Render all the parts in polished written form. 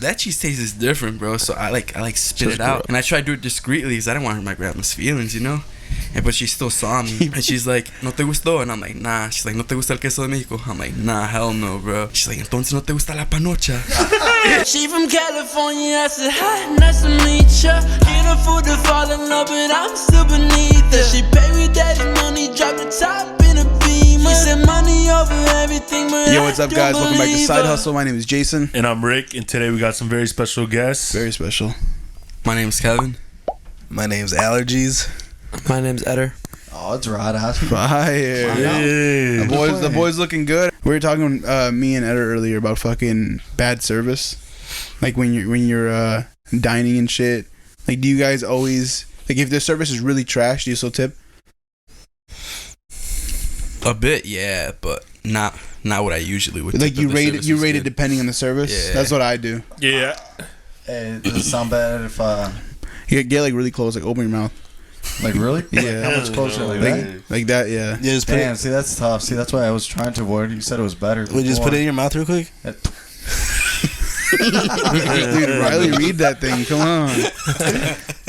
that cheese taste is different, bro. So I like spit it out, and I try to do it discreetly because I didn't want to hurt my grandma's feelings, you know. But she still saw me, and she's like, "No te gustó?" And I'm like, "Nah." She's like, "No te gusta el queso de México?" I'm like, "Nah, hell no, bro." She's like, "Entonces no te gusta la panocha?" She from California, I said, "Hi, nice to meet ya." Can't afford to fall in love, but I'm still beneath her. She paid with daddy money, dropped the top in a Beamer. She said money over everything, but Yo, what's up, guys? Welcome back to Side Hustle. My name is Jason. And I'm Rick, and today we got some very special guests. Very special. My name's Kevin. My name's Allergies. My name's Eder. Oh, it's Rod. Fire. Yeah. The boys looking good. We were talking, me and Eder earlier about fucking bad service. Like when you're dining and shit. Like, do you guys always, like, if the service is really trash, do you still tip? A bit, yeah, but not what I usually would. Like, tip if the service was rate it good. depending on the service? Yeah. That's what I do. Yeah. Hey, does it sound bad if You get like really close, like open your mouth. like really? Yeah. How much closer like that? Like that, yeah. Yeah, just put Damn, it. see that's tough. See, that's why I was trying to avoid it. You said it was better. We just put it in your mouth real quick. Dude, Riley, read that thing. Come on.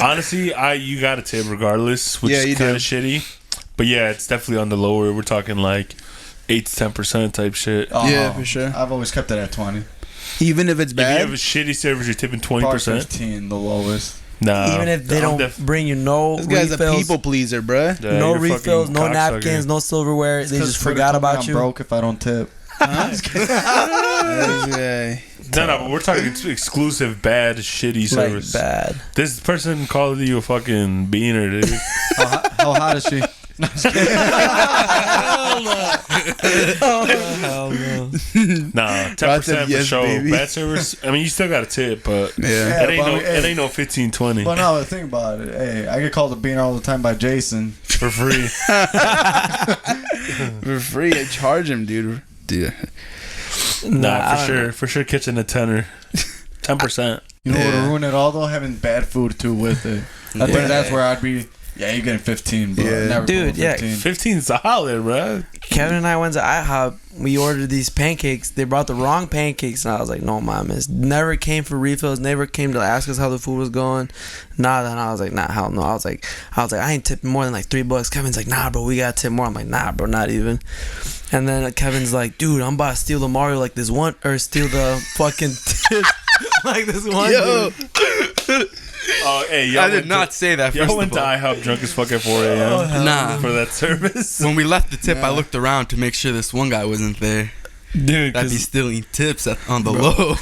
Honestly, you got to tip regardless, which Yeah, is you kind do. of shitty. But yeah, it's definitely on the lower. We're talking like 8 to 10% type shit. Yeah, for sure. I've always kept it at 20. Even if it's If you bad. have a shitty service, you're tipping Probably 20%. 15, the lowest. Nah. Even if they don't bring you no This guy's refills, a people pleaser, bruh. Yeah, no you're a refills, fucking no cocksucker. napkins, no silverware. They just forgot about I'm you. broke if I don't tip. This guy. No, but we're talking exclusive, bad, shitty service. Like bad. This person called you a fucking beaner, dude. How hot is she? Hell no. Nah, 10% Rod said for yes, sure. baby. Bad service. I mean, you still got a tip, but Yeah. it ain't no 15, 20 But no, think about it. Hey, I get called a beaner all the time by Jason. for free. For free, I charge him, dude. Dude. Nah, for sure, kitchen a tenner. 10%. You know what Yeah. would ruin it all though? Having bad food too with it. I think that's where I'd be. Yeah, you're getting 15, but Yeah. never Dude, below yeah. 15. 15 solid, bro. Kevin and I went to IHOP. We ordered these pancakes. They brought the wrong pancakes, and I was like, "No, mames." Never came for refills. Never came to ask us how the food was going. Nah, then I was like, "Nah, hell no." I was like, I ain't tipping more than like $3. Kevin's like, "Nah, bro, we gotta tip more." I'm like, "Nah, bro, not even." And then Kevin's like, "Dude, I'm about to steal the Mario like this one, or steal the fucking tip like this one." Yo. Dude. Oh, hey, y'all I did went not say that. Y'all First went of to all. IHOP drunk as fuck at 4 a.m. Nah. for that service. When we left the tip, I looked around to make sure this one guy wasn't there. Dude, That'd be stealing tips on the low.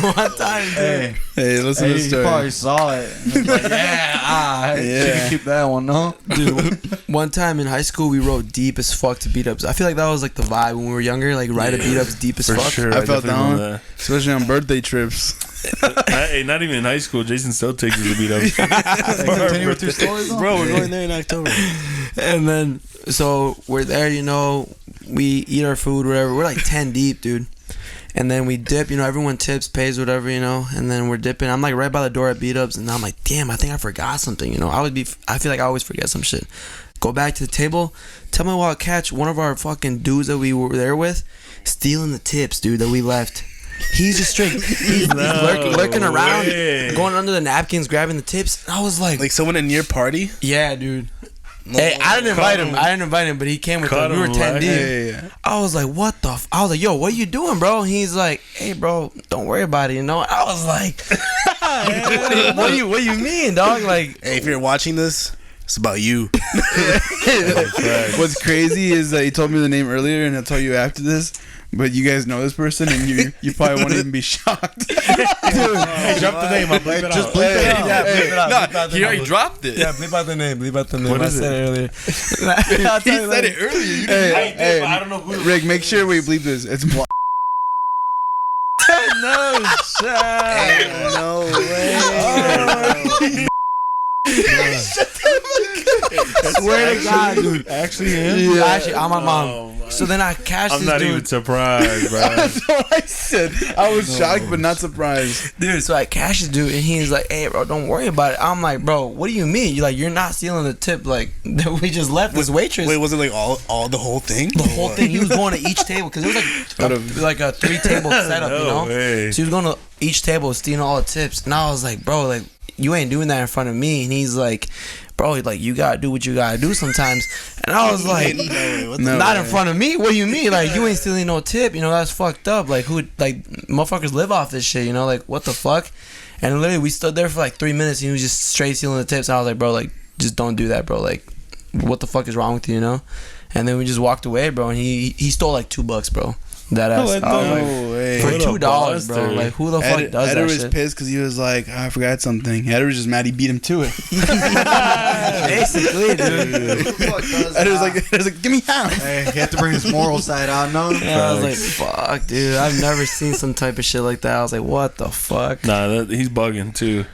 one time, dude. Hey, Hey, listen to the you story. probably saw it. And it's like, Yeah. yeah. Keep that one, no? Dude, one time in high school we rode deep as fuck to beat ups. I feel like that was like the vibe when we were younger, like ride a beat ups deep as For fuck. sure. I felt definitely down. know Especially on birthday trips. that. Hey, not even in high school. Jason still takes you to beat up. Continue with your stories, though? Bro, we're going there in October. And then so we're there, you know, we eat our food, whatever. We're like 10 deep, dude. And then we dip, you know, everyone tips, pays, whatever, you know. And then we're dipping. I'm like right by the door at beat ups, and I'm like, damn, I think I forgot something, you know. I feel like I always forget some shit. Go back to the table. Tell me while I catch one of our fucking dudes that we were there with stealing the tips, dude, that we left. He's just straight. He's lurking around, way. going under the napkins, grabbing the tips. And I was like, Like someone in your party. yeah, dude. Hey, I didn't invite him, but he came with us. Cut We were him, 10 right? deep. Yeah. I was like, what the I was like, yo, what you doing, bro? And he's like, hey, bro, don't worry about it, you know? I was like, what do you mean, dog? Like, Hey, if you're watching this, it's about you. What's crazy is that he told me the name earlier, and I'll tell you after this. But you guys know this person, and you probably won't even be shocked. Hey, drop the name. I'll bleep it Just out. bleep it out. yeah, bleep it out. Nah, bleep out the he already name. dropped it. Yeah, bleep out the name. Bleep out the name. What I is said it? it earlier. I'll He tell you said later. it earlier. You Hey, I did, hey, but I don't know who. Rick, make sure we bleep this. It's No shit. No way. Swear to God, dude. Actually, him? Actually, on my mom. So then I cashed I'm this not dude. even surprised, bro. That's what I said. I was shocked, but not surprised. Dude, so I cashed this dude, and he's like, "Hey, bro, don't worry about it." I'm like, "Bro, what do you mean? You're not stealing the tip? Like that we just left this waitress." Wait, was it like all the whole thing? The whole thing. He was going to each table because it was like a 3-table setup, you know. No way. So he was going to each table, stealing all the tips, and I was like, "Bro, like you ain't doing that in front of me." And he's like, "Bro, like you gotta do what you gotta do sometimes." And I was like, "Not in front of me? What do you mean? Like you ain't stealing no tip? You know that's fucked up. Like motherfuckers live off this shit? You know, like what the fuck?" And literally we stood there for like 3 minutes, and he was just straight stealing the tips. And I was like, "Bro, like just don't do that, bro. Like what the fuck is wrong with you? You know?" And then we just walked away, bro. And he stole like $2, bro. That ass. What I was the- like, No way. for What a $2, bro. buster. Like who the fuck does Eder that was shit? pissed because he was like, I forgot something. Eder was just mad he beat him to it. Basically, dude. Eder was like, give me half. Hey, he had to bring his moral side out. No, Yeah, I was like, fuck, dude. I've never seen some type of shit like that. I was like, what the fuck? Nah, he's bugging too.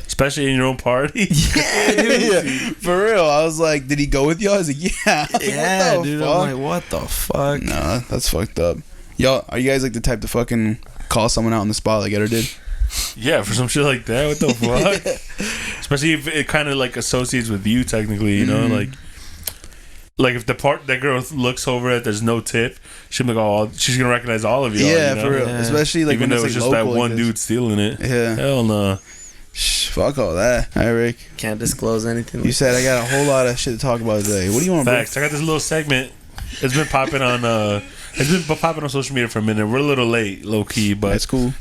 Especially in your own party. Yeah, dude. Yeah, for real. I was like, did he go with y'all? I was like, yeah. I was like, Yeah, what the dude. fuck? I'm like, what the fuck? Nah, that's fucked up. Y'all, are you guys like the type to fucking call someone out on the spot like Eder did? Yeah, for some shit like that. What the fuck? Especially if it kind of like associates with you, technically. You know, like if the part that girl looks over at, there's no tip. She'll be like, oh, she's gonna recognize all of you. Yeah, you know? for real. Yeah. Especially like Even when though it's it's like just that local one like this. dude stealing it. Yeah. Hell no. Shh, fuck all that. All right, Rick. Can't disclose anything. You said I got a whole lot of shit to talk about today. What do you want, bro? Facts. I got this little segment. It's been popping on. It's been popping on social media for a minute. We're a little late, low key, but That's cool.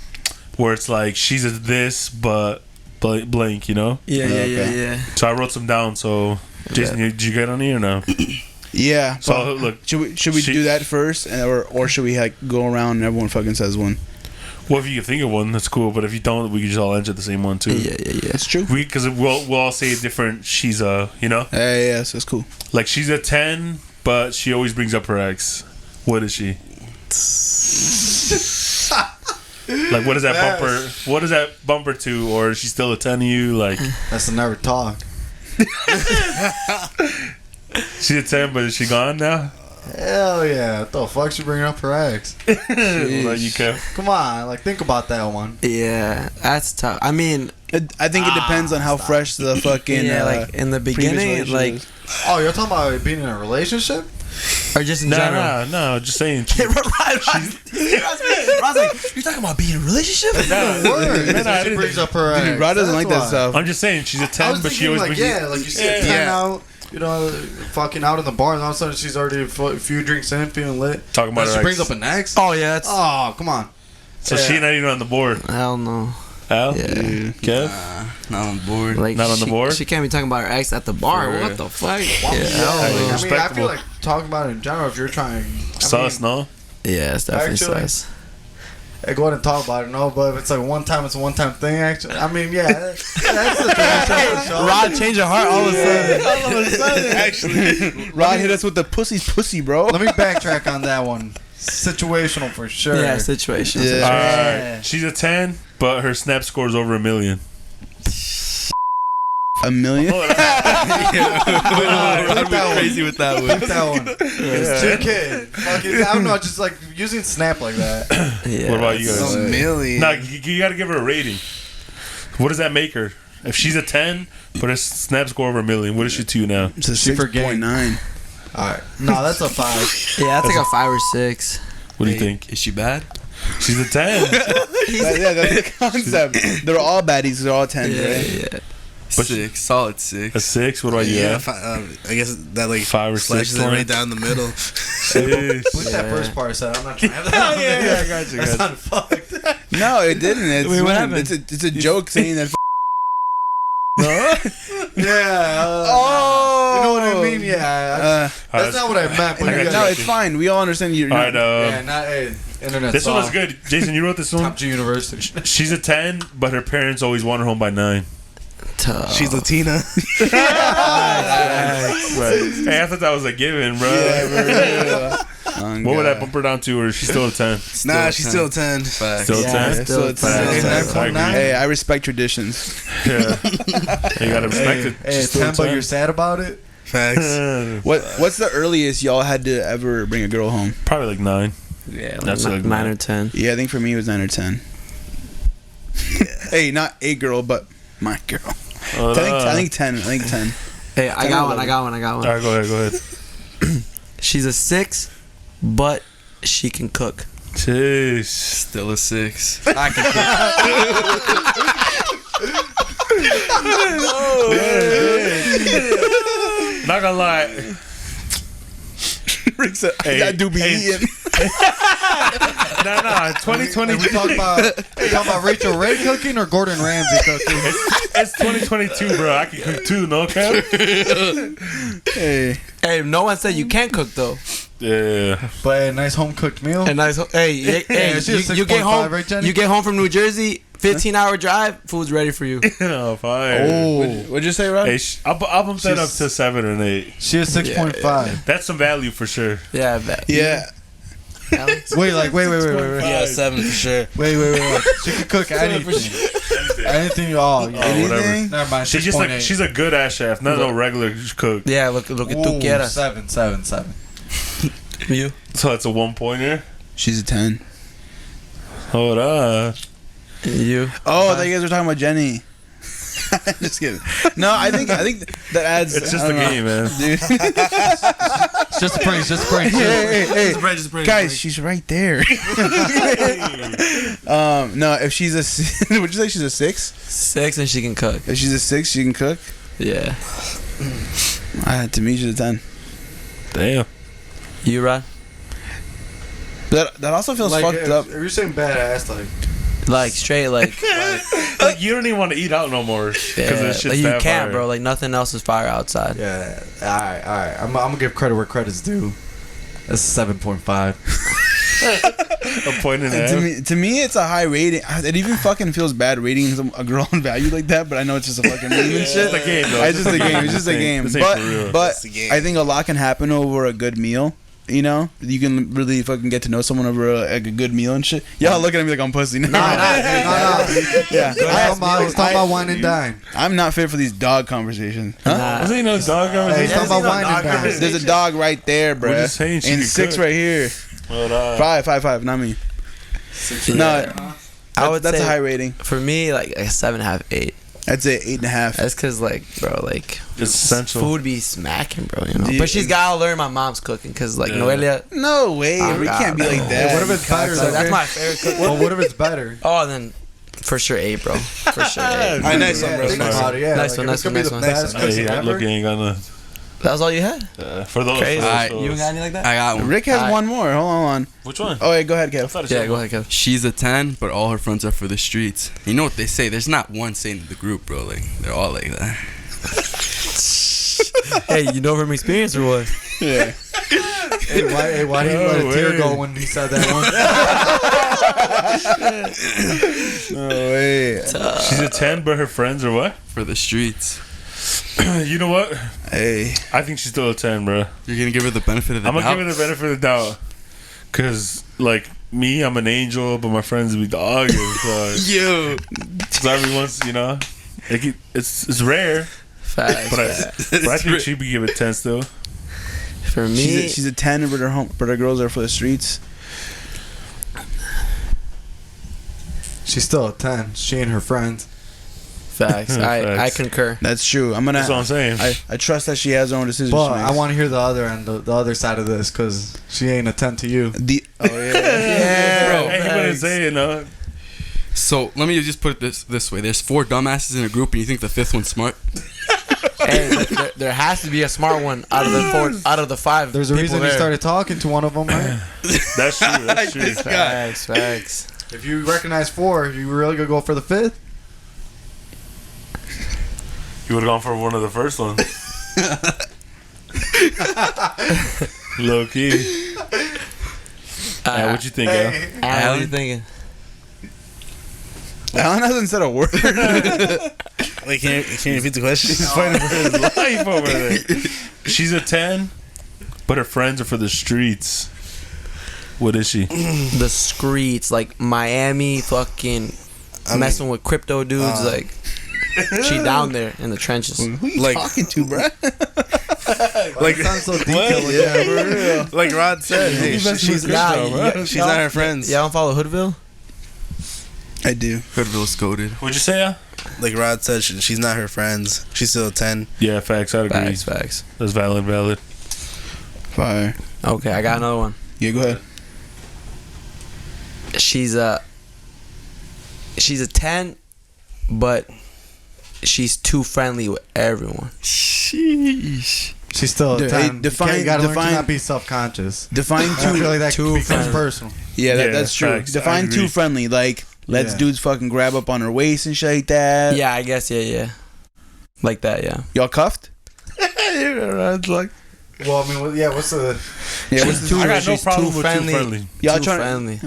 where it's like she's a this, but blank, you know. Yeah, Okay. yeah. So I wrote some down. So Jason, did you get on here or no? Yeah. So but look, should we she- do that first, or should we like go around and everyone fucking says one? well, if you can think of one, that's cool. But if you don't, we can just all answer the same one too. Yeah. That's true. Because we'll all say a different. She's a, you know, Hey, yes, that's cool. like she's a 10, but she always brings up her ex. What is she? Like what is that bumper? What is that bumper to? Or is she still a 10 to you? Like that's never talk. she's a 10, but is she gone now? Hell yeah! What the fuck? She bringing up her ex? Like you can. Come on, like think about that one. Yeah, that's tough. I mean, I think it depends on how fresh the fucking yeah, like in the previous beginning, relationship like, is. Oh, you're talking about being in a relationship? or just in general. No. Just saying. Rod's like, you're talking about being in a relationship? Word. no, I She didn't- brings up her ex. Dude, Rod doesn't That's like that why. stuff. I'm just saying she's a I 10, was but she thinking always like, brings yeah, like you see a 10 out, you know, fucking out in the bar, and all of a sudden she's already a few drinks in, feeling lit. Talking about Then her she brings ex. up an ex. Oh yeah, that's Oh, come on. So she not even on the board. hell no. Al? Yeah. Kev? Not on board. Like Not on the she- board? She can't be talking about her ex at the bar. For What real. the fuck? Yeah, Yeah, hell I no. mean, I Respectable. feel like talking about it in general, if you're trying. Sus, no? Yeah, it's definitely Actually, sus. Hey, go ahead and talk about it, no, but if it's like one time, it's a one-time thing, actually. I mean, yeah, that's the thing. Rod changed your heart all of a sudden. All of a sudden, actually. Rod hit us with the pussy's pussy, bro. Let me backtrack on that one. Situational for sure. Yeah, situation. Yeah. Alright. She's a 10, but her snap score is over 1 million. $1 million? Flip that one. Crazy with that Flip one. that one. It's too kid. Fucking, I don't know, just like using Snap like that. Yeah. What about you A guys? million. Nah, you gotta give her a rating. What does that make her? If she's a 10, but her snap score over 1 million, what is she to you now? It's a Super game. 6.9. Alright. No, that's a 5. Yeah, that's like a 5 or 6. What do you think? Is she bad? She's a 10. Yeah, that's the concept. They're all baddies. They're all 10s, Yeah, right? yeah. But 6. Solid A 6. 6? What about you? Yeah, Yeah. I guess that like 5 or 6 slashes it right points? down the middle. 6. Put that first part said, I'm not trying to. Yeah, I got you. That sounded fucked. No, it didn't. It's, Wait, what happened? It's a joke saying that. Yeah. Oh! You know what I mean? Yeah. That's not what I meant. But I you got guys, No, it's fine. We all understand you. Alright, yeah, not internet. this one was good. Jason, you wrote this one? Top G University. She's a 10, but her parents always want her home by 9. Tough. She's Latina. Right. Hey, I thought that was a given, bro. What would that bump her down to, or is she still a 10? Nah, she's still 10. Facts. Still a Yeah, 10? still a Still a 10. 10. I agree. Hey, I respect traditions. Yeah. You gotta respect it. Hey, She's it's still a 10, but 10. you're sad about it. Facts. What's the earliest y'all had to ever bring a girl home? Probably like 9. Yeah, That's like like 9 or 10. Yeah, I think for me it was 9 or 10. Hey, not a girl, but my girl. I think 10. I think 10. Hey, I got one. All right, go ahead. She's a 6, but she can cook. Jeez. Still a 6. I can cook. Not gonna lie. Rick said, I do be eating. Nah. 2020. We talking about Rachel Ray cooking or Gordon Ramsay cooking? It's 2022, bro. I can cook too, no cap. Hey. Hey, no one said you can't cook though. Yeah. But a nice home cooked meal. And nice. Hey, she's a you get 6.5, home. right, Jenny? You get home from New Jersey. 15-hour drive. Food's ready for you. No, fire. Oh. What'd you say, Rob? Hey, I'll bump that up to 7 or 8. She is 6.5. That's some value for sure. Yeah, I bet. Yeah. Alex? Wait. Yeah, 7 for sure. Wait. She can cook anything. Anything at all. Yeah. Oh, whatever. Anything? Never mind. She's just like 6.8. she's a good ass chef, not no regular cook. Yeah, look at tu quieras. 7. You? So it's a 1-pointer. She's a 10. Hold on. You? Oh, I thought you guys were talking about Jenny. Just kidding. No, I think that adds. It's just I a don't know. game, man. Dude. It's just a prank. Hey. Guys, she's right there. No, if she's a, would you say she's a 6? 6 and she can cook. If she's a 6, she can cook. Yeah. To me, she's a 10. Damn. You, Rod? That also feels fucked up. If you're saying badass, Like straight, like Like you don't even want to eat out no more because yeah, like you can't, bro. Like nothing else is fire outside. yeah. All right. I'm gonna give credit where credit's due. That's 7.5. A point and a half. To me, it's a high rating. It even fucking feels bad rating a girl on value like that, but I know it's just a fucking meme and shit. It's a game, though. It's just a game. It's just a game. This ain't for real. But It's a game. I think a lot can happen over a good meal. You know, you can really fucking get to know someone over a good meal and shit. Y'all looking at me like I'm pussy. No. No. Yeah, He's talking about wine and dine. I'm not fit for these dog conversations. Huh? Nah. Wasn't he no dog Hey, he's conversation? talking about wine and dine. There's a dog right there, bro. We're just saying she and can 6 cook. right here. Hold on. 5, not me. No, I would that's say a high rating. for me, like a 7.5, 8. I'd say 8.5. That's cause like, bro, like It's essential. food be smacking, bro. You know. Dude, But she's gotta learn my mom's cooking, cause like Yeah. Noelia. No way. Oh, We can't be God, like no. that. What if it's better? So that's my favorite cook. Well, what if it's better? Oh, then for sure 8, bro. For sure 8. Alright, nice one, bro. Think Nice about it, yeah. Nice one, if it's nice gonna be one, the nice best one. cooking Hey, look, ever, you ain't gonna. That was all you had? For those. Crazy. Alright, You got any like that? I got one. Rick has Alright. one more. Hold on. Which one? Oh, yeah, go ahead, I Kev. thought it Yeah, said go one. ahead, Kev. She's a 10, but all her friends are for the streets. You know what they say? There's not one saint in the group, bro. Like they're all like that. Hey, you know from experience or what? Yeah. Hey, why did he let a tear go when he said that one? No way. She's a 10, but her friends are what? For the streets. You know what? Hey. I think she's still a 10, bro. You're gonna give her the benefit of the I'm gonna doubt. give her the benefit of the doubt. Cause like me, I'm an angel, but my friends be dogs. Yo. So every once, you know, it's rare, Facts. but I think she'd be giving 10 still. For me, She's a 10, but her girls are for the streets. She's still a 10. She and her friends. facts. I Facts. concur. That's true. That's what I'm saying. I trust that she has her own decisions. But she I makes. want to hear the other end, the other side of this, because she ain't a 10 to you. Oh yeah. Yeah, Bro, Hey, he wouldn't say it, no. So let me just put it this way: there's 4 dumbasses in a group, and you think the 5th one's smart? Hey, there has to be a smart one out of the 4, out of the 5. There's a people reason there. you started talking to one of them, right? That's true. That's true. Facts. If you recognize 4, you really gonna go for the 5th? You would have gone for one of the first ones. Low key. Yeah, what you think, Al? Alan, what are you thinking? Alan hasn't said a word. Wait, can you repeat the question? He's fighting for his life over there. She's a 10, but her friends are for the streets. What is she? The streets, like Miami, fucking messing with crypto dudes, like she down there in the trenches. Who you Like- talking to, bro? Like, It sounds so detailed. like Rod said, hey, she's not her friends. Y'all don't follow Hoodville? I do. Hoodville's goated. What'd you say? Like Rod said, she's not her friends. She's still a 10. Yeah, facts. I'd agree. Facts. That's valid. Fire. Okay, I got another one. Yeah, go ahead. She's a 10, but she's too friendly with everyone. Sheesh. She's still a Dude, 10. hey, define- you gotta learn define- to not be self-conscious. Define I feel too. like that too becomes friendly. personal. Yeah, Yeah, that's true. facts. I Define agree. too friendly. Like, let's Yeah. dudes fucking grab up on her waist and shit like that. Yeah, I guess. Yeah. Like that. Yeah. Y'all cuffed? Rod's like, Well, I mean, what's the... Yeah, what's Too, I got no she's problem too with friendly. too friendly. y'all Too trying? friendly.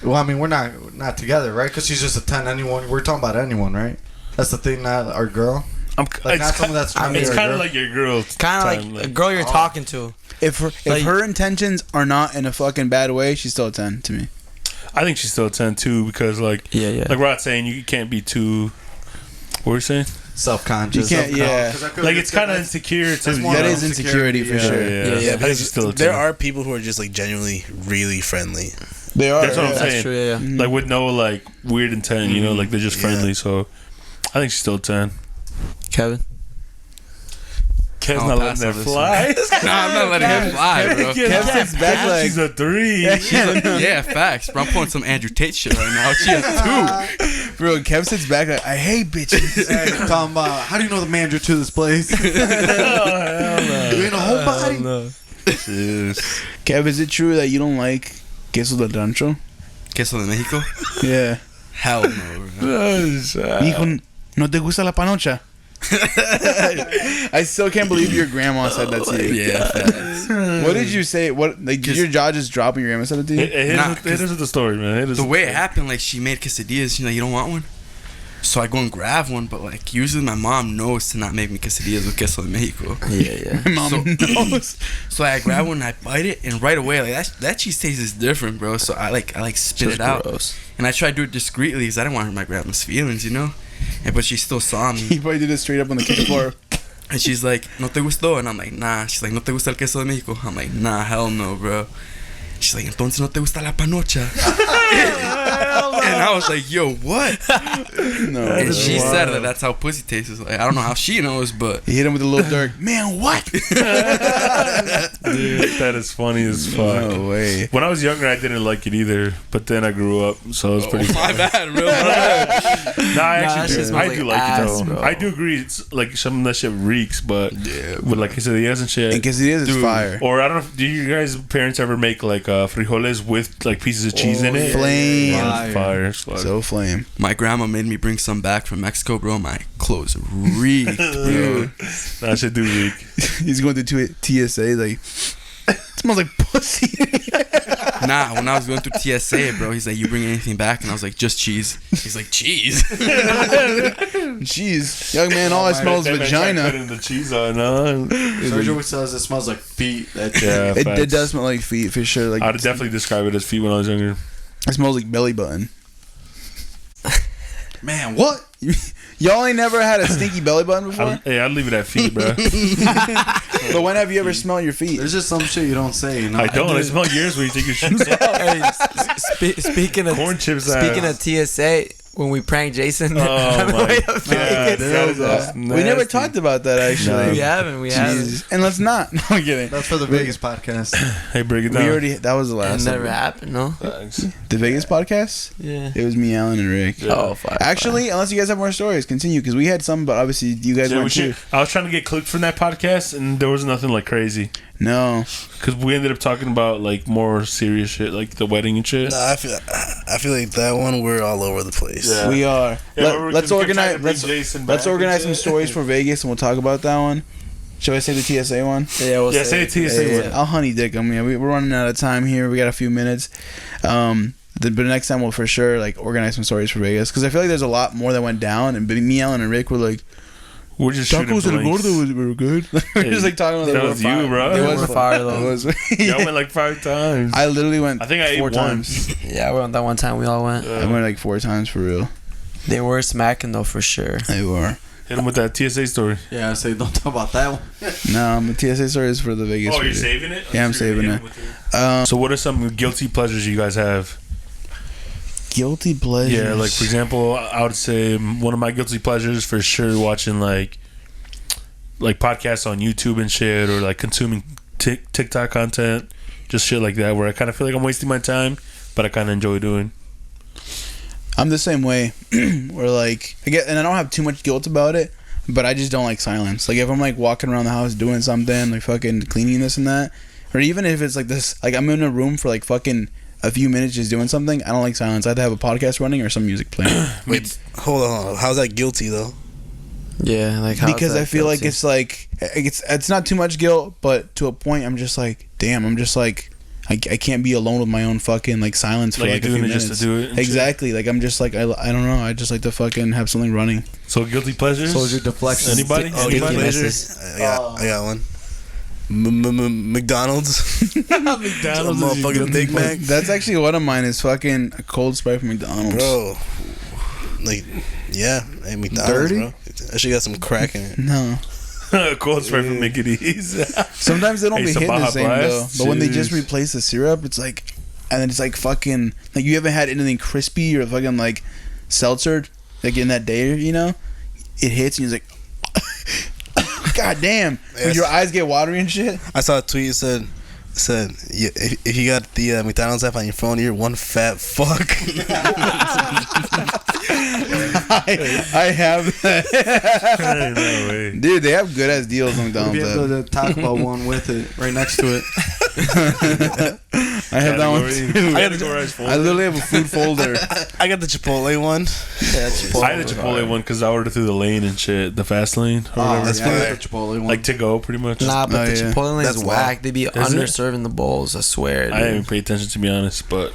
Well, I mean, we're not together, right? Because she's just a 10. Anyone. We're talking about anyone, right? That's the thing, not our girl. It's Like, not someone that's trying to it's be our kind of girl. like your girl. Kind of like a girl you're talking to. If Like- her intentions are not in a fucking bad way, she's still a 10 to me. I think she's still a 10 too because like Yeah. like Rod's saying, you can't be too. What were you saying? Self-conscious. You can't- yeah. 'Cause I feel Like it's kind of that's- insecure that's too. more That of is an insecurity for sure. Yeah, Yeah, I think she's still a 10. There are people who are just like genuinely really friendly. They are. That's what I'm yeah. saying. That's true. Yeah. Mhm. Like with no like weird intent, you know, like they're just Yeah. friendly. So I think she's still a 10. Kevin. Kev's I'll not pass letting on that this fly. No, I'm not letting it fly, bro. Kev sits back like, She's a 3. Yeah, facts. Bro, I'm pulling some Andrew Tate shit right now. She has 2. bro, Kev sits back like, I hate bitches. Hey, talking about, how do you know the manager to this place? You Oh, hell no. ain't a homebody? Kev, is it true that you don't like queso del rancho? Queso de Mexico? Yeah. Hell no, bro. Hijo, no te gusta la panocha? I still can't believe your grandma said that to you. Yeah, facts. What did you say? What, like, did your jaw just drop when your grandma said it to you? Hit Nah, us with the story, man. Hit us The with way it happened, like, she made quesadillas. You know, you don't want one? So I go and grab one, but, like, usually my mom knows to not make me quesadillas with queso de Mexico. Yeah. My mom So- knows. So I grab one and I bite it, and right away, like, that cheese taste is different, bro. So I spit it out. Gross. And I try to do it discreetly because I didn't want to hurt my grandma's feelings, you know? But she still saw He me. probably did it straight up on the kitchen floor. And she's like, ¿No te gustó? And I'm like, nah. She's like, ¿No te gusta el queso de Mexico? I'm like, nah, hell no, bro. She's like, entonces no te gusta la panocha. And I was like, yo, what? No. And she said that that's how pussy tastes. Like, I don't know how she knows, but He hit him with a little dark. Man, what? Dude, that is funny as fuck. No way. When I was younger, I didn't like it either, but then I grew up, so it's pretty. my bad, real bad. Nah, I that actually shit do. smells I do like like it ass, though. bro. I do agree. It's like some of that shit reeks, but Yeah, with like quesadillas and shit. And quesadillas is Dude. fire. Or I don't know. Do you guys parents ever make like frijoles with like pieces of cheese in it? Flame. Yeah, it's fire. It's fire. So flame. My grandma made me bring some back from Mexico, bro. My clothes reeked, bro. That shit do reek. He's going through TSA like, it smells like pussy. Nah, when I was going through TSA, bro, he's like, "You bring anything back?" And I was like, "Just cheese." He's like, "Cheese." Jeez, young man, all I smell is That man tried vagina. putting the cheese on. Huh? Sergio always says it smells like feet. That Yeah, It facts. does smell like feet for sure. Like, I'd definitely describe it as feet when I was younger. it smells like belly button. Man, what? Y'all ain't never had a stinky belly button before? I'd leave it at feet, bro. But when have you ever smelled your feet? There's just some shit you don't say. You know? I don't. I smell yours when you take your shoes off. Hey, speaking of Corn chips. speaking ass. of TSA, when we pranked Jason, Oh on the my way to God, Vegas. that is We never nasty. talked about that actually. We haven't. We haven't. Jesus. And let's not. No, I'm kidding. That's for the Vegas podcast. Hey, break it We down. already. That was the It last. never episode. happened. No. Thanks. The Vegas podcast. Yeah. It was me, Alan, and Rick. Oh, fuck. Actually, unless you guys have more stories, continue because we had some, but obviously you guys Yeah, we weren't too. should, I was trying to get clipped from that podcast, and there was nothing like crazy. No, Because we ended up talking about like more serious shit, like the wedding and shit. Nah, I feel like that one we're all over the place. Yeah. we are. Yeah, Let's organize. Let's organize some some stories for Vegas, and we'll talk about that one. Should I say the TSA one? Yeah. We'll Yeah, say it to you. Say it. I'll honey dick them. Yeah, we're running out of time here. We got a few minutes. But next time we'll for sure like organize some stories for Vegas because I feel like there's a lot more that went down. And me, Alan, and Rick were like, We're just shooting tacos del blanks. gordo were good. We're just like talking about That was you, bro. They It was were fire though. It was. Y'all went like 5 times. I literally went. I think I ate 4 one. times. Yeah, we went that one time. We all went. I went like 4 times for real. They were smacking though for sure. They were. Hit him with that TSA story. Yeah, I say don't talk about that one. No, my TSA story is for the Vegas. Oh, you're video. saving it? Yeah, I'm saving it. So what are some guilty pleasures you guys have? Guilty pleasures. Yeah, like for example, I would say one of my guilty pleasures for sure watching like podcasts on YouTube and shit, or like consuming TikTok content, just shit like that, where I kind of feel like I'm wasting my time, but I kind of enjoy doing. I'm the same way. Where like and I don't have too much guilt about it, but I just don't like silence. Like if I'm like walking around the house doing something, like fucking cleaning this and that, or even if it's like this, like I'm in a room for like fucking a few minutes just doing something, I don't like silence. I have to have a podcast running or some music playing. Wait, hold on. How's that guilty though? Yeah, like how's Because that I feel like guilty? it's not too much guilt, but to a point I'm just like, damn, I'm just like I can't be alone with my own fucking like silence for Like like a you're few doing it minutes. just to do it and Exactly. Like I'm just like I don't know. I just like to fucking have something running. So guilty pleasures? So your deflection. Anybody? Oh, Guilty guilty pleasures. pleasures. I got one. McDonald's. McDonald's. Motherfucking Big Mac. That's actually one of mine is fucking a cold Sprite from McDonald's. Bro. Like, yeah. Hey, McDonald's, Dirty? bro. That shit got some crack in it. No. Cold Sprite from Mickey D's. Sometimes they don't Hey, be some hitting the Baja same Blast? though. But when they just Jeez. replace the syrup, it's like, and then it's like fucking like you haven't had anything crispy or fucking like seltzered like in that day, you know? It hits and you're like, God damn! When Yes. your eyes get watery and shit. I saw a tweet that said yeah, if you got the McDonald's app on your phone, you're one fat fuck. I have that. No way. Dude, they have good ass deals on We'll be McDonald's. able app. to talk about one with it right next to it. I have that one Category- too. categorized folder. I literally have a food folder. I got the Chipotle one. I had a Chipotle one because I ordered through the lane and shit, the fast lane or Oh, whatever. that's yeah, fine. I got the Chipotle one. Like to go, pretty much. Nah, but Oh, the yeah. Chipotle lane That's is wild. whack. They be it? underserving the bowls. I swear. I Dude. didn't pay attention, to be honest, but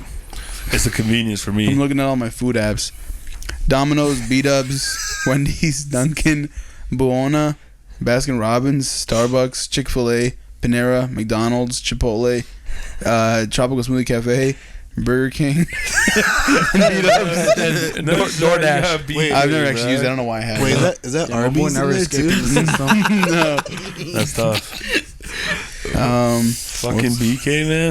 it's a convenience for I'm me. looking at all my food apps. Domino's, B-Dubs, Wendy's, Dunkin', Buona, Baskin Robbins, Starbucks, Chick-fil-A, Panera, McDonald's, Chipotle, Tropical Smoothie Cafe, Burger King, B-Dubs. DoorDash. Wait, I've never actually used it. I don't know why I have. Wait, is that my boy Arby's in never there escaped too? the system. No. That's tough. Fucking BK, man.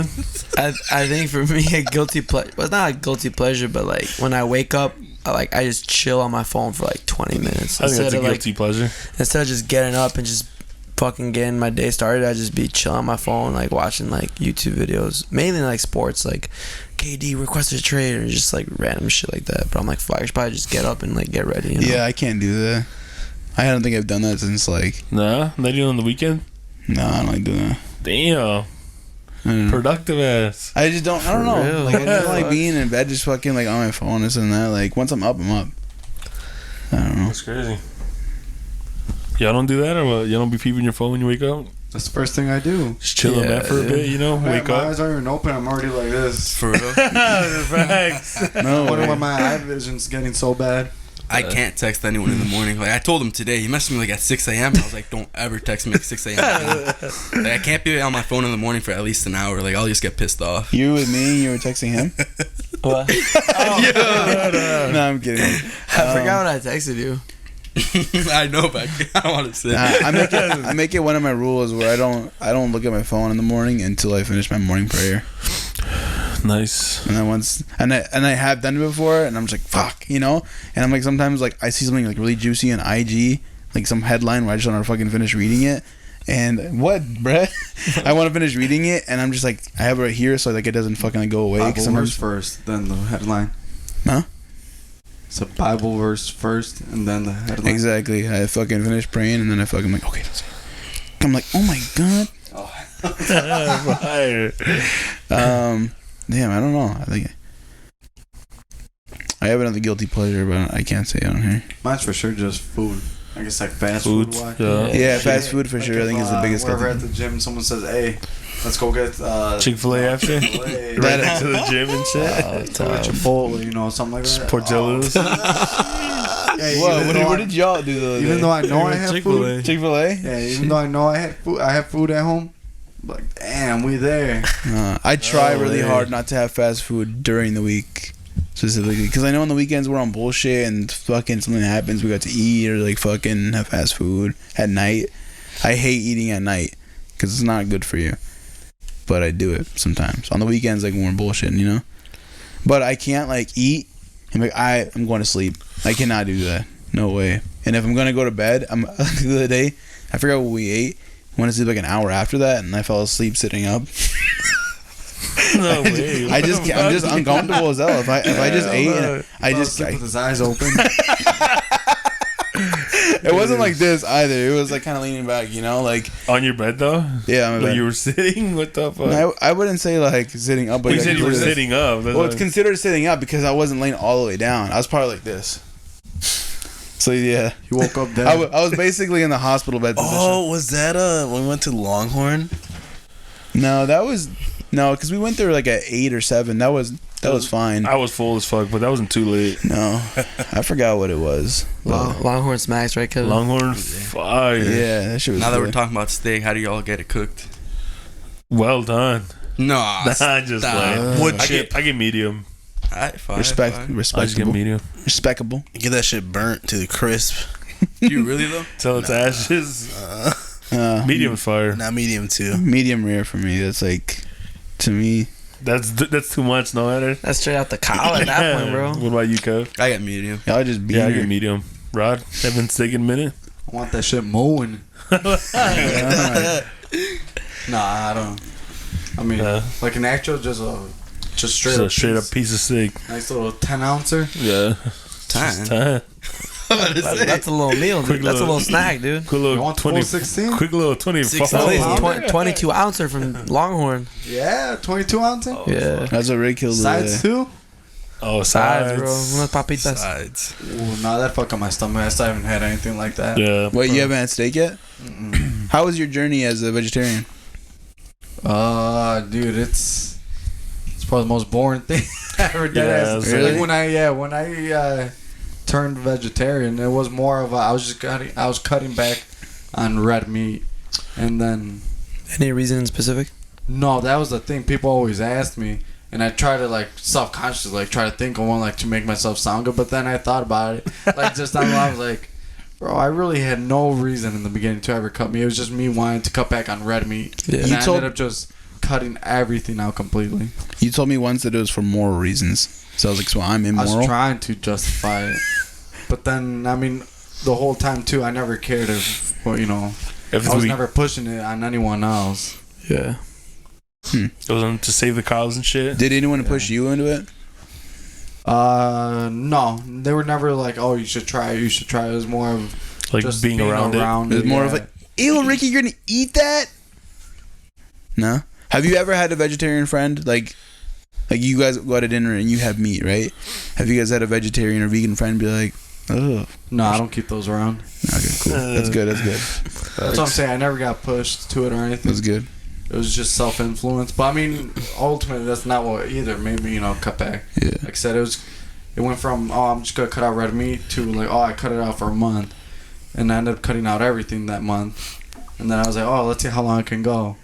I think for me a guilty pleasure. Well, it's not a guilty pleasure, but like when I wake up, I just chill on my phone for like 20 minutes I think that's a of like guilty pleasure. instead of just getting up and just fucking getting my day started. I just be chilling on my phone, like watching like YouTube videos, mainly like sports, like KD requested a trade or just like random shit like that. But I'm like, fuck, I should probably just get up and like get ready. You know? Yeah, I can't do that. I don't think I've done that since like, Nah, they do it on the weekend. no, I don't like doing that. Damn, I don't know. productive ass. I just don't. I don't know. real? Like I don't like Fuck. being in bed, just fucking like on my phone, this and that. Like once I'm up, I'm up. I don't know. That's crazy. Y'all don't do that, or what? Y'all don't be peeping your phone when you wake up? That's the first thing I do. Just chill on Yeah, that for a yeah. bit, you know? Man, Wake my up. eyes aren't even open. I'm already like this. For real. Facts. No. I wonder way. why my eye vision's getting so bad. I can't text anyone in the morning. Like I told him today, he messaged me like at 6 a.m. I was like, don't ever text me at 6 a.m. Like I can't be on my phone in the morning for at least an hour. Like I'll just get pissed off. You with me and you were texting him? What? No, I'm kidding. I forgot what I texted you. I know, but I don't want to say. I make it one of my rules where I don't look at my phone in the morning until I finish my morning prayer. Nice. And then once and I have done it before, and I'm just like fuck, you know. And I'm like sometimes like I see something like really juicy on IG, like some headline where I just want to fucking finish reading it. And what, bruh? I want to finish reading it, and I'm just like I have it right here, so like it doesn't fucking like, go away. 'cause Bible verse sometimes first, then the headline. Huh? It's a Bible verse first, and then the headline. Exactly. I fucking finish praying, and then I fucking like okay. Let's I'm like oh my god. Fire. Damn, I don't know. I think I have another guilty pleasure, but I can't say it on here. Mine's for sure just food. I guess like fast Food. food. wise. Yeah. Yeah, fast food for sure. I think is the biggest Wherever guilty. at the gym, someone says, "Hey, let's go get Chick-fil-A after? Chick-fil-A. Right That- next to the gym and shit. Go get Chipotle, you know, something like that." Portillo's. Hey, What? even though What I- did y'all do the other Even day? though I know I have food, Chick-fil-A? yeah, even though I know I have food at home, like damn, we there. I try Oh, really yeah. hard not to have fast food during the week. specifically, because I know on the weekends we're on bullshit and fucking something happens, we got to eat or like fucking have fast food at night. I hate eating at night because it's not good for you, but I do it sometimes on the weekends, like when we're bullshitting, you know. But I can't like eat and like I'm going to sleep. I cannot do that. No way. And if I'm gonna go to bed, the other day I forgot what we ate. Went to sleep like an hour after that, and I fell asleep sitting up. No way. I'm just uncomfortable as hell. If I just ate, and I just with his eyes open. it wasn't like this either. It was like kind of leaning back, you know, like On your bed though? yeah. Like you were sitting? What the fuck? I wouldn't say like sitting up, but You said you were sitting up. That's Well, it's like- considered sitting up because I wasn't laying all the way down. I was probably like this. So yeah, You woke up dead. I was basically in the hospital bed position. Oh, was that when we went to Longhorn? No, because we went there like at 8 or 7. That was fine. I was full as fuck, but that wasn't too late. No, I forgot what it was. Longhorn smacks, right, Kevin? Longhorn fire. Yeah, that shit was Now that we're good. talking about steak, how do y'all get it cooked? Well done. Nah, I just like Wood I chip. get medium. Alright, fine, Respect, fine. I just get respectable, medium. respectable. Get that shit burnt to the crisp. Do you really though? Till it's ashes. Medium fire. Not medium too. Medium rare for me. That's like, to me, That's too much, no matter. That's straight out the cow at that point, bro. What about you, Kev? I got medium. y'all just be Yeah, I get medium. Rod, haven't taken a minute. I want that shit mowing. Nah, I don't. I mean, like an actual, just straight Just up, a straight up piece. piece of steak. Nice little 10-ouncer. Yeah. Time. Just time. That's a little meal, Quick dude. That's a little- little snack, dude. Quick You little want the 20. full 16? Quick little 20. Six fuck ounces. off. 22 ouncer from Longhorn. Yeah, 22 ounce. Yeah. That's what Rick killed Sides today. too. Oh, Sides, sides. bro. Unas papitas. Sides. Ooh, nah, that fuck on my stomach. I still haven't had anything like that. Yeah. Wait, you haven't had steak yet? How was your journey as a vegetarian? Dude, it's probably the most boring thing I ever did. Yeah, Like really? when I turned vegetarian, it was more of I was cutting back on red meat, and then Any reason in specific? no, that was the thing. People always asked me, and I try to like self-consciously like try to think of one like to make myself sound good, but then I thought about it, like just on I was like, bro, I really had no reason in the beginning to ever cut meat. It was just me wanting to cut back on red meat, Yeah. and You I told- ended up just cutting everything out completely. You told me once that it was for moral reasons. So I was like, so I'm I immoral? was trying to justify it, but then I mean, the whole time too, I never cared if, well, you know, If I was we, never pushing it on anyone else. Yeah. it was on to save the cows and shit. Did anyone push you into it? No, they were never like, oh, you should try it. You should try it. It was more of Like just being around it. It was more of yeah. like, ew, Ricky, you're gonna eat that? No. Have you ever had a vegetarian friend? Like you guys go to dinner and you have meat, right? Have you guys had a vegetarian or vegan friend be like, oh, No, I don't keep those around. okay, cool. That's good. That's good. That's what I'm saying. I never got pushed to it or anything. That's good. It was just self-influence. But I mean, ultimately, that's not what either. Maybe, you know, cut back. Yeah. Like I said, it went from, oh, I'm just gonna cut out red meat to like, oh, I cut it out for a month, and I ended up cutting out everything that month. And then I was like, oh, let's see how long I can go.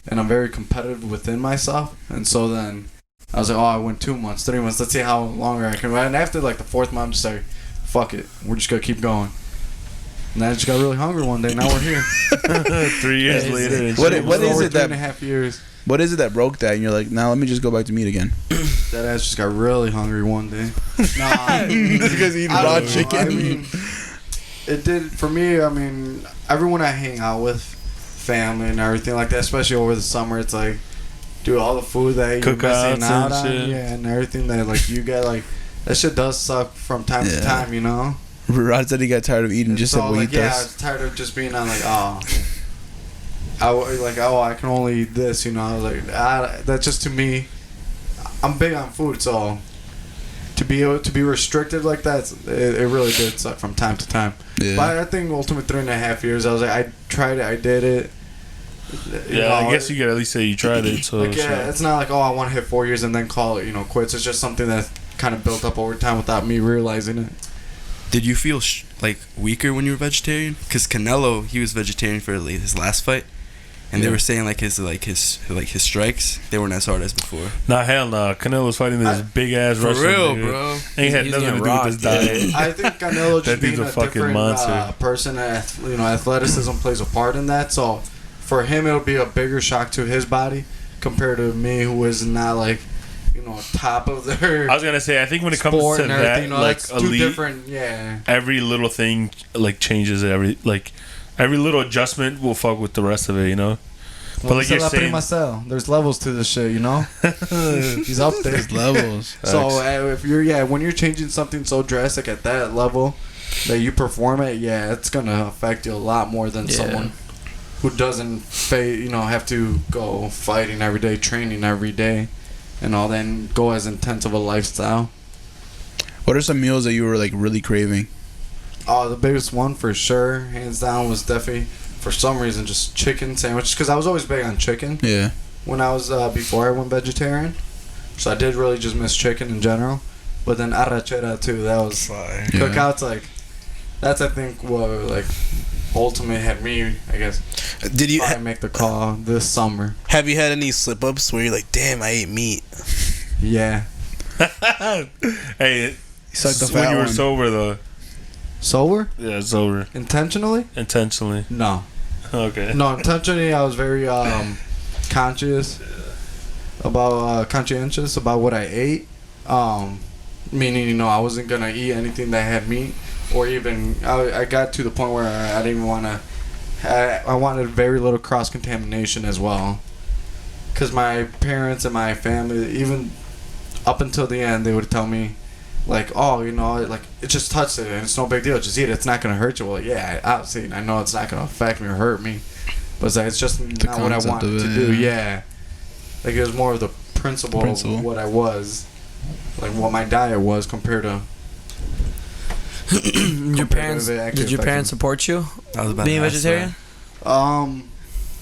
And I'm very competitive within myself, and so then I was like, oh, I went 2 months, 3 months. Let's see how longer I can. And after like the 4th month, I'm just like, fuck it, we're just gonna keep going. And then I just got really hungry one day. Now we're here. 3 years later. and What shit. is Over it that- 3.5 years? What is it that broke that? And you're like, now let me just go back to meat again. That ass just got really hungry one day. Nah, because eating I raw don't know. chicken. I mean, it did for me. I mean, everyone I hang out with, family and everything like that, especially over the summer, it's like, dude, all the food that you're Cookouts missing out and on, shit. yeah, and everything that like you get, like that shit does suck from time to Yeah. time, you know. Rod said he got tired of eating just so, to like, eat yeah, I this. was tired of just being on like, I can only eat this, you know. I was like, that's just to me. I'm big on food, so to be able to be restricted like that, it really did suck from time to time. Yeah. But I think ultimate 3.5 years, I was like, I tried it, I did it. You Yeah, know, I guess you could at least say you tried it. So like, yeah, it's not like, oh, I want to hit 4 years and then call it, you know, quits. It's just something that kind of built up over time without me realizing it. Did you feel like weaker when you were vegetarian? Because Canelo, he was vegetarian for his last fight, and they Yeah. were saying like his strikes, they weren't as hard as before. Nah, hell nah. Canelo's fighting this big ass For Russian real, dude. bro. Ain't had He's nothing to getting do with this rocked, diet. I think Canelo That just dude's being a a fucking different monster. person, athleticism plays a part in that. So for him, it'll be a bigger shock to his body compared to me, who is not like, top of their I was gonna say, I think when it comes sport to and that, everything. like That's two elite, different. Yeah. every little thing like changes every little adjustment will fuck with the rest of it, you know. But like you're saying, there's levels to this shit, He's up there. There's levels. So if when you're changing something so drastic at that level that you perform it, it's gonna affect you a lot more than someone who doesn't have to go fighting every day, training every day, and all that, and go as intense of a lifestyle. What are some meals that you were like really craving? Oh, the biggest one for sure, hands down, was definitely, for some reason, just chicken sandwiches, because I was always big on chicken Yeah. when I was before I went vegetarian. So I did really just miss chicken in general. But then arrachera too, that was Fire. Yeah. cookouts, like, that's I think what like ultimately had me, I guess, Did you try to make the call this summer. have you had any slip ups where you're like, damn, I ate meat? Yeah. hey, You sucked the when fat you were one. sober though, Sober? yeah, sober Intentionally? intentionally. No. Okay. No, intentionally I was very conscientious about what I ate. Meaning, I wasn't gonna eat anything that had meat, or even I got to the point where I didn't even want to. I wanted very little cross contamination as well, because my parents and my family, even up until the end, they would tell me, like, oh, like, it just touched it and it's no big deal, just eat it, it's not gonna hurt you. Well, yeah, obviously I know it's not gonna affect me or hurt me, but it's like, it's just not what I concept wanted of to it, do. yeah. Yeah, like, it was more of the principle of what I was, like what my diet was compared to. Your parents? Did your parents support you I was about being to ask vegetarian?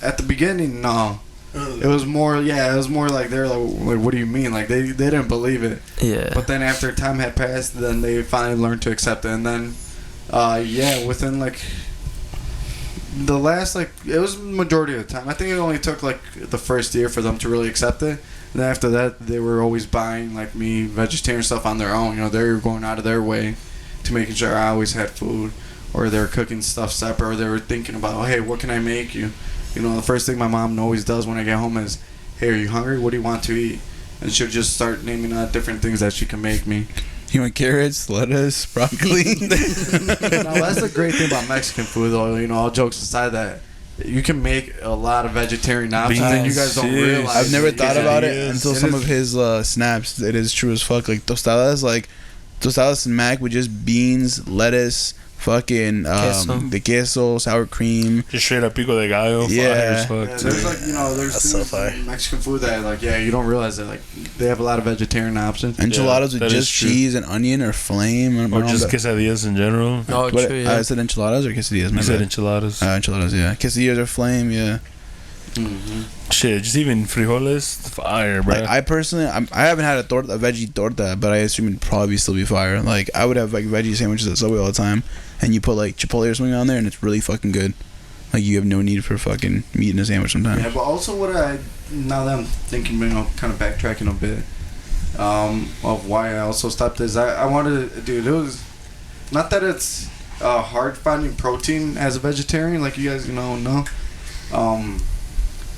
At the beginning, no. It was more like they're like, what do you mean? Like, they didn't believe it. Yeah. But then after time had passed, then they finally learned to accept it. And then, within like the last, like, it was majority of the time. I think it only took like the first year for them to really accept it. And then after that, they were always buying like me vegetarian stuff on their own. They were going out of their way to making sure I always had food, or they were cooking stuff separate, or they were thinking about, oh, hey, what can I make you? The first thing my mom always does when I get home is, hey, are you hungry? What do you want to eat? And she'll just start naming out different things that she can make me. You want carrots, lettuce, broccoli? Now, that's the great thing about Mexican food, though. All jokes aside, that you can make a lot of vegetarian options, and you guys don't Beans, realize. I've never it. thought Yeah. about it is. until It some is. of his snaps. It is true as fuck. Like tostadas and mac with just beans, lettuce, fucking Queso. the queso, sour cream. Just straight up pico de gallo. Yeah. Fire as fuck, Yeah, too. there's like there's That's so things fire. in Mexican food that like you don't realize that like they have a lot of vegetarian options. Enchiladas that with is just true. cheese and onion or flame. I don't Or know just that- quesadillas in general. Oh, what- true, yeah. I said enchiladas or quesadillas. My I said bad. enchiladas. Enchiladas, yeah. Quesadillas or flame, yeah. Shit, just even frijoles, fire, bro. Like, I personally, I haven't had a veggie torta, but I assume it'd probably still be fire. Like, I would have like veggie sandwiches at Subway all the time, and you put like Chipotle or something on there, and it's really fucking good. Like, you have no need for fucking meat in a sandwich sometimes. Yeah, but also now that I'm thinking, kind of backtracking a bit, of why I also stopped is I wanted to, dude, it was, not that it's hard finding protein as a vegetarian, like you guys, know,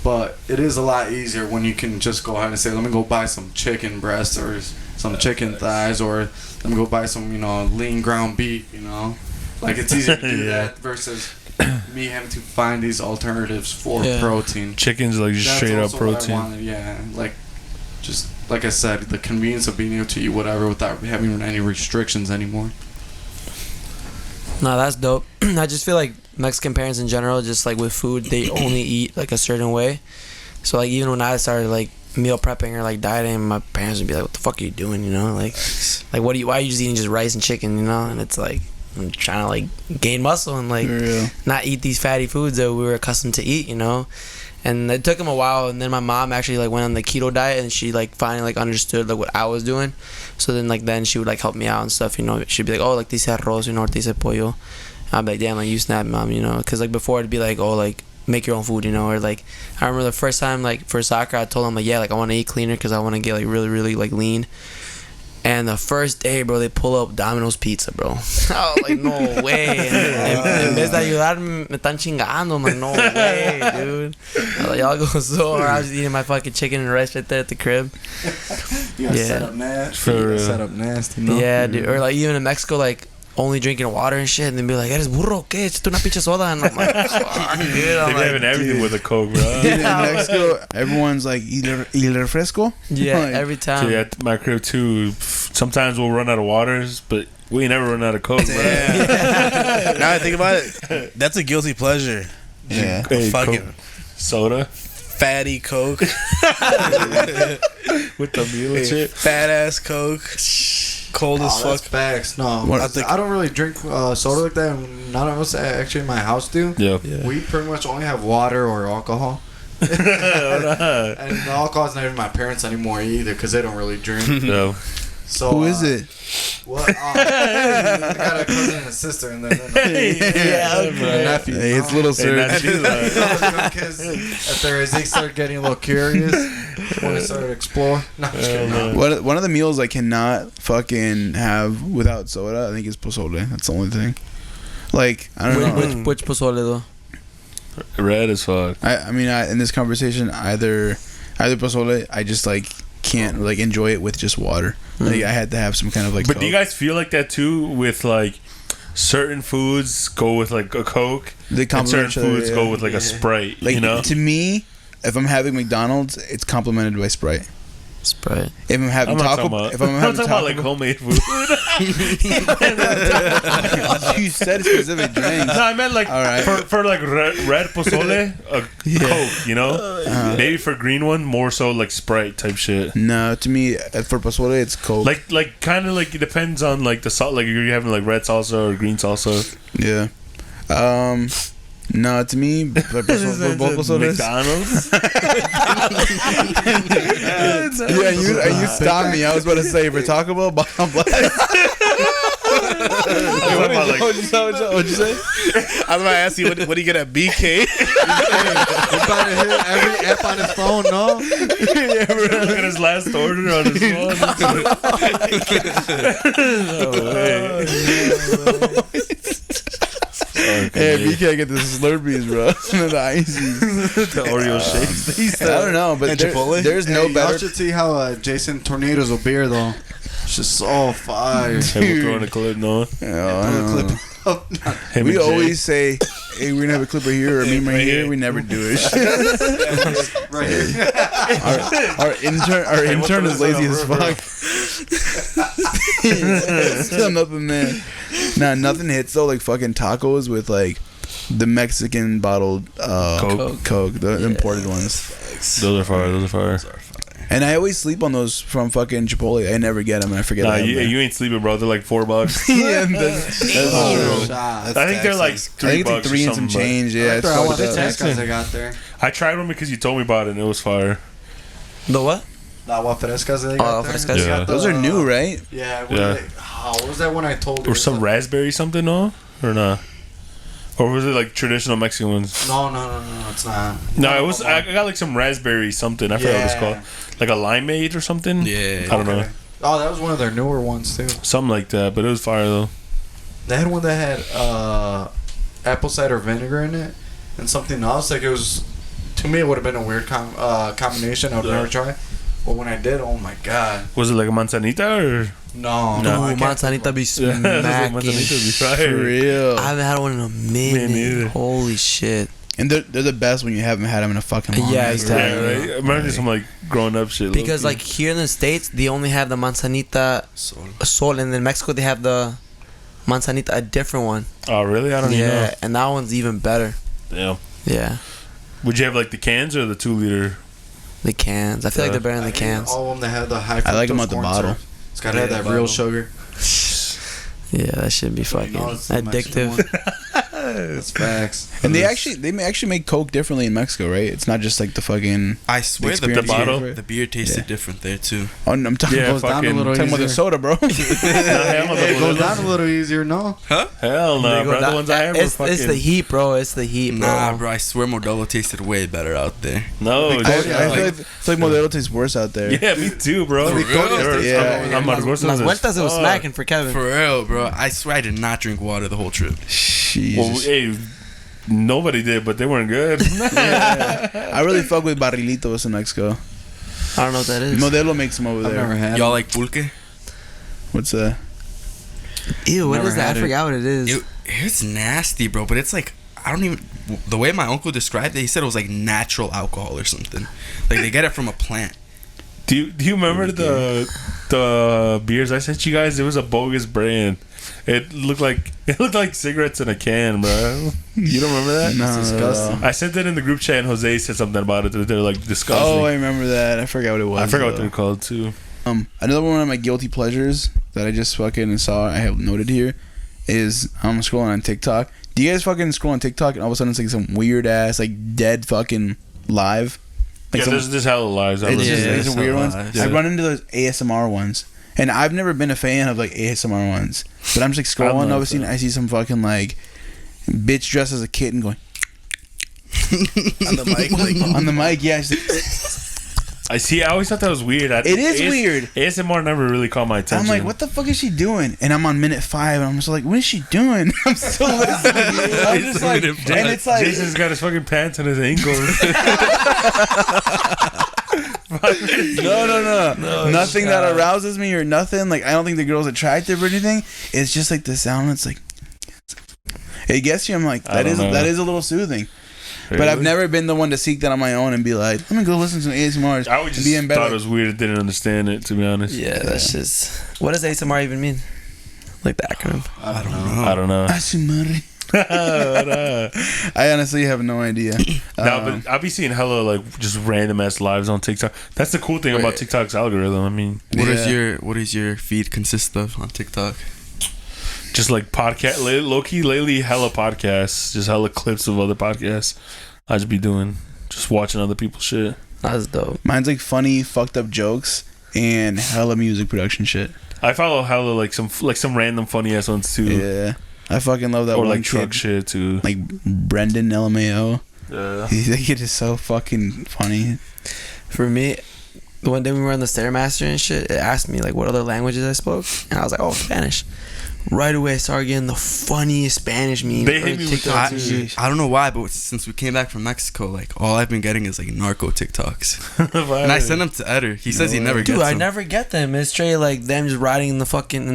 but it is a lot easier when you can just go ahead and say, let me go buy some chicken breasts or some chicken thighs, or let me go buy some, lean ground beef, like, it's easier to do Yeah. that versus me having to find these alternatives for Yeah. protein. Chicken's like just That's straight up also what I protein. wanted, yeah, like, just like I said, the convenience of being able to eat whatever without having any restrictions anymore. No, that's dope. I just feel like Mexican parents in general, just like with food, they only eat like a certain way. So like even when I started like meal prepping or like dieting, my parents would be like, "What the fuck are you doing?" Like why are you just eating just rice and chicken? And it's like I'm trying to like gain muscle and like For real. not eat these fatty foods that we were accustomed to eat. And it took him a while, and then my mom actually like went on the keto diet, and she like finally like understood like what I was doing. So then she would like help me out and stuff. She'd be like, "Oh, like dice arroz, or dice pollo." I'd be like, "Damn, like you snap, mom," because like before it'd be like, "Oh, like make your own food, you know, or like I remember the first time like for soccer I told them like, yeah, like I want to eat cleaner because I want to get like really really like lean. And the first day, bro, they pull up Domino's Pizza, bro. I was like, no way. En vez de ayudarme, me están chingando. I'm like, no way, dude. I was like, y'all go so hard. I was just eating my fucking chicken and rice right there at the crib. You got Yeah. set up nasty. For real. Set up nasty. No? Yeah, dude. Or like even in Mexico, like only drinking water and shit. And then be like, eres burro, ¿qué? Échate una pinche soda. And I'm like, fuck, dude. They I'm be like, having everything with a Coke, bro. Dude, in Mexico, everyone's like, "Y el refresco?" yeah, Like, every So time. yeah, at my crib too. Sometimes we'll run out of waters, but we ain't never run out of Coke, bro. Now I think about it, that's a guilty pleasure. Yeah. Hey, Fucking Coke, soda fatty Coke, with the meal and shit. fat ass Coke, cold as Oh, that's fuck. facts. No, What- I, don't really drink soda like that. None of us actually in my house do. Yeah. We pretty much only have water or alcohol. And the alcohol's not even my parents anymore either because they don't really drink. No. So Who is it? What? I got a cousin and a sister, and then a nephew. Hey, it's little Hey, sir. not you, though. Because if they start getting a little curious, want to start to explore. No, I'm just kidding. No. One of the meals I cannot fucking have without soda, I think, is pozole. That's the only thing. Like, I don't know. Which pozole though? Red as fuck. I mean, in this conversation, either pozole, I just like can't like enjoy it with just water. Like, I had to have some kind of like. But do you Coke. guys feel like that too with like certain foods go with like a Coke They and complement certain each other, foods yeah. go with like a Sprite, Like, you know? to me, if I'm having McDonald's, it's complemented by Sprite. Sprite. If I'm having I'm not Taco, talking about, if I'm I'm having talking about like Taco, homemade food. you said specific drinks. No, I meant like All right. for like red pozole, a Coke, you know? Maybe for green one, more so like Sprite type shit. No, to me, for pozole, it's Coke. Like kind of like it depends on like the salt. Like if you're having like red salsa or green salsa. Yeah. No, to me, for both pozoles. McDonald's. Yeah, you stopped me. I was about to say for Taco Bell, Baja Blast. What'd you say? I was about to ask you, what do you get at BK? He's about to hit every app on his phone, no? Look at his last order on his phone. No way. Hey, BK, get the Slurpees, bro. The icy. The Oreo shakes. I don't know, but And Chipotle? there's no Y'all better. should see how Jason tornadoes a beer, though. It's just so fire. Hey, we're throwing a clip, no? Him We and Jay. always say, "Hey, we're gonna have a clipper here or a meme right here." We never do it. Right here. Our intern is lazy as fuck. Still nothing there. Nah, nothing hits though like fucking tacos with like the Mexican bottled Coke, the imported ones. Those are fire. Those are fire. And I always sleep on those from fucking Chipotle. I never get them and I forget. Nah, I have them. you ain't sleeping, bro. They're like $4. Yeah, that's true. Shot. I think they're like I $3 think it's like 3 or and some something. change. Yeah, it's I want fucked the up. test guys I got there. I tried one because you told me about it and it was fire. The what? The agua frescas they got Agua there. frescas. They Yeah. got Those are new, right? Yeah. Yeah. What was that one I told you? Or some raspberry something, no? Or not? Or was it like traditional Mexican ones? No, it's not. No, it was. I got like some raspberry something. I forgot what it's Yeah. called. Like a limeade or something. Yeah. I don't know. Oh, that was one of their newer ones too. Something like that, but it was fire though. They had one that had apple cider vinegar in it and something else. Like it was, to me, it would have been a weird combination. I would never try. But when I did, oh my god! Was it like a manzanita or? No, Ooh, I can't- manzanita be Yeah, smacking. manzanita would be For fire. real. I haven't had one in a minute. neither. Holy shit. And they're the best when you haven't had them in a fucking long Yeah, ass exactly. time. Yeah, right. Remember some like growing up shit. Because low-key. like here in the States, they only have the manzanita sol, and in Mexico they have the manzanita, a different one. Oh really? I don't even know. Yeah, and that one's even better. Yeah. Yeah, Would you have like the cans or the 2 liter? the cans. I feel like Yeah. they're better than the cans. All of them that have the high. I like 'em fructose out the corn bottle. syrup. It's gotta have that real sugar. Yeah, that should be fucking know it's the Mexican addictive. It's facts. And they may actually make Coke differently in Mexico, right? It's not just like the fucking. I swear the experience bottle? for it. the beer tasted Yeah. different there too. Oh, I'm talking Yeah, about Down a little talking about the easier. soda, bro. It goes down a little easier, no? Hell no, bro. The ones I had were It's fucking. the heat, bro. It's the heat, bro. Nah, bro, I swear Modelo tasted way better out there. No, I dude. feel like Modelo tastes worse out there. Yeah, me too, bro. For real? Yeah. Las Vueltas, it was smacking for Kevin. For real, bro. I swear I did not drink water the whole trip. Well, Jesus. hey, nobody did, but they weren't good. I really fuck with Barrilitos in Mexico. I don't know what that is. Modelo makes them over I've there. never had Y'all it. like pulque? What's that? Ew, what Never is that? I had it. forgot what it is. It's nasty, bro. But it's like I don't even. The way my uncle described it, he said it was like natural alcohol or something. Like they get it from a plant. Do you remember the beers I sent you guys? It was a bogus brand. It looked like cigarettes in a can, bro. You don't remember that? No, disgusting. I sent it in the group chat and Jose said something about it. They're like disgusting. Oh, I remember that. I forgot what it was. I forgot what though. they're called too. Another one of my guilty pleasures that I just fucking saw, I have noted here, is I'm scrolling on TikTok. Do you guys fucking scroll on TikTok and all of a sudden it's like some weird ass, like dead fucking live? Like Yeah, some, there's hella lives. it's just Yeah, like some it's weird not ones. live. I Yeah. run into those ASMR ones. And I've never been a fan of like ASMR ones. But I'm just like I'm scrolling, not all of a a sudden fan. I see some fucking like bitch dressed as a kitten going On the mic, like, on the mic. Yeah, she's like, I see. I always thought that was weird. It is weird. ASMR never really caught my attention. I'm like, what the fuck is she doing? And I'm on minute 5, and I'm just like, what is she doing? I'm still listening. I'm just like, and it's like, Jason's got his fucking pants on his ankles. no, nothing that arouses me or nothing. Like, I don't think the girl's attractive or anything. It's just like the sound. It's like, it gets you. I'm like, I don't know. that is a little soothing. But I've never been the one to seek that on my own and be like, let me go listen to some ASMRs. I would and just be in bed thought like- it was weird. Didn't understand it, to be honest. Yeah, that's just. What does ASMR even mean? Like the acronym. I don't know. I don't know. ASMR. I honestly have no idea. No, but I'll be seeing hella like just random ass lives on TikTok. That's the cool thing about TikTok's algorithm. I mean, What Yeah. is your feed consist of on TikTok? just like podcast, low key lately, hella podcasts, just hella clips of other podcasts. I just be doing, just watching other people's shit. That's dope. Mine's like funny, fucked up jokes and hella music production shit. I follow hella like some random funny ass ones too, Yeah. I fucking love that or one like truck kid, shit too. like Brendan LMAO. Yeah. That kid is so fucking funny. For me, the one day we were on the Stairmaster and shit, it asked me like what other languages I spoke, and I was like, oh, Spanish. Right away, I started getting the funniest Spanish memes. They or hit me with TikToks that and too. shit. I don't know why, but since we came back from Mexico, like all I've been getting is like narco TikToks, and I send them to Eder. He says he never Dude, gets I them. never get them. It's straight like them just riding in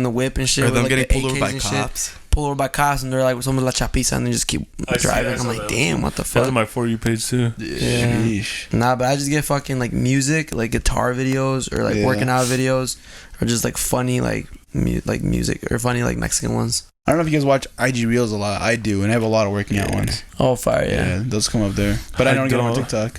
the whip and shit. Or with, them like, getting the pulled over AKs by and shit. cops. Pulled over by cops, and they're like, "Somos la chapiza," and they just keep I see driving. that, I I'm saw like, that. damn, what the That's fuck? on my For You page too. Yeah. Sheesh. Nah, but I just get fucking like music, like guitar videos, or like Yeah. working out videos, or just like funny like music or funny like Mexican ones. I don't know if you guys watch IG Reels a lot. I do, and I have a lot of working out ones. Oh, fire! Yeah, those come up there. But I don't get them on TikTok.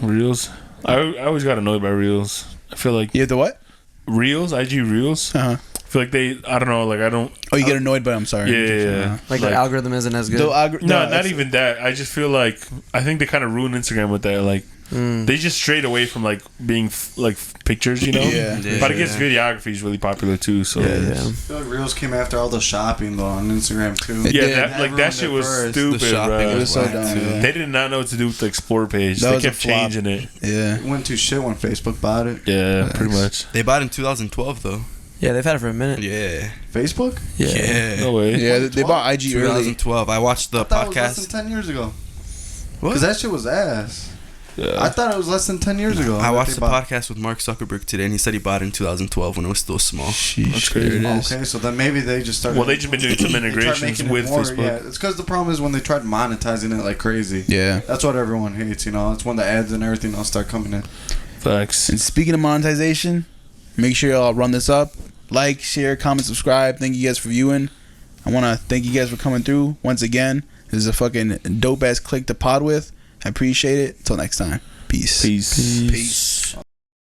Reels. I always got annoyed by Reels. I feel like You have the what? Reels, IG Reels. Uh-huh. I feel like I don't know, like I don't. Oh, you get annoyed, but I'm sorry. Yeah. Like the algorithm isn't as good. No, not even that. I just feel like I think they kind of ruined Instagram with that. Like they just strayed away from like being like pictures, you know. Yeah. But I guess videography is really popular too. So yeah. I feel like Reels came after all the shopping though on Instagram too. It yeah, did. that, like that shit was stupid, The shopping bro. It was was so whack, dumb. too. Yeah. They did not know what to do with the explore page. That They was a kept flop. changing it. Yeah. It went to shit when Facebook bought it. Yeah, pretty much. They bought it in 2012 though. Yeah, they've had it for a minute. Yeah. Facebook? Yeah. No way. Yeah, they bought IG early. 2012. I watched the That was less than podcast. 10 years ago. What? Because that shit was ass. Yeah. I thought it was less than 10 years ago. I that watched they the bought- podcast with Mark Zuckerberg today, and he said he bought it in 2012 when it was still small. Sheesh, That's crazy. there it is. Okay, so then maybe they just started. Well, they just been doing some they tried integrations making it with more- Facebook. Yeah, it's because the problem is when they tried monetizing it like crazy. Yeah. That's what everyone hates, you know. It's when the ads and everything else start coming in. Facts. And speaking of monetization, make sure y'all run this up. Like, share, comment, subscribe. Thank you guys for viewing. I want to thank you guys for coming through once again. This is a fucking dope ass click to pod with. I appreciate it. Until next time. Peace. Peace. Peace.